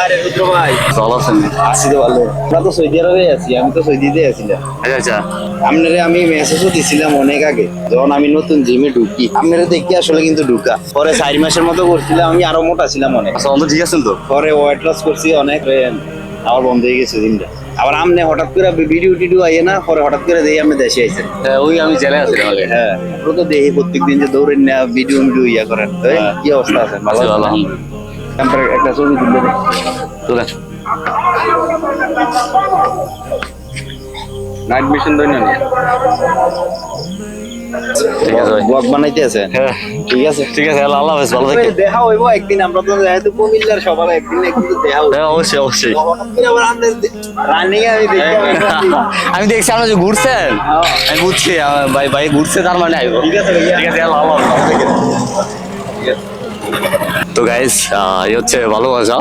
আরে রুদ্র ভাই ভালো আছেন? আছি তো ভালো। আমরা তো সৌদি আরবে আছি, আমি তো সৌদিতে আছিলাম। আচ্ছা আচ্ছা। আপনারে আমি মেসেজও দিছিলাম অনেক আগে, যখন আমি নতুন জিমে ঢুকি আপনারা দেখি আসলে কিন্তু ঢুকা পরে 4 মাসের মতো করছিলাম, আমি আরো মোটা ছিলাম অনেক। আচ্ছা অন্ত ঠিক আছেন তো? পরে ওয়েট লস করছি অনেক, আবার বন্ধ হয়ে গেছে জিমটা। আবার আমনে হঠাৎ করে ভিডিও টিডিও আইয়ে না, পরে হঠাৎ করে দেখি আপনি দেশে আইছেন। হ্যাঁ, ওই আমি জেলে আছি তাহলে। হ্যাঁ, আপনারা তো দেখি প্রত্যেকদিন যে দৌড়েন না, ভিডিও ভিডিও ইয়া করেন। তো এই, হ্যাঁ। কি অবস্থা আছে? ভালো আছেন? আলহামদুলিল্লাহ। আপনার একটা ছবি তুললে দেখি। চলে নাইট মিশন দই না ঠিক আছে ভাই। ব্লগ বানাইতে আছেন? হ্যাঁ ঠিক আছে। ঠিক আছে, আল্লাহ হাফেজ, ভালো থাকেন। দেখা হইব একদিন, আমরা তো যেহেতু কুমিল্লার সবার একদিন একদিন তো দেখা হইব। হ্যাঁ অবশ্যই অবশ্যই। রানিং আমি দেখি আমি দেখছি আপনারা যে ঘুরছেন, আমি বুঝছি ভাই ভাই ঘুরছে তার মানে আইবো। ঠিক আছে ভাইয়া। ঠিক আছে, আল্লাহ হাফেজ, ভালো থাকেন। তো গাইস এই হচ্ছে ভালোবাসা।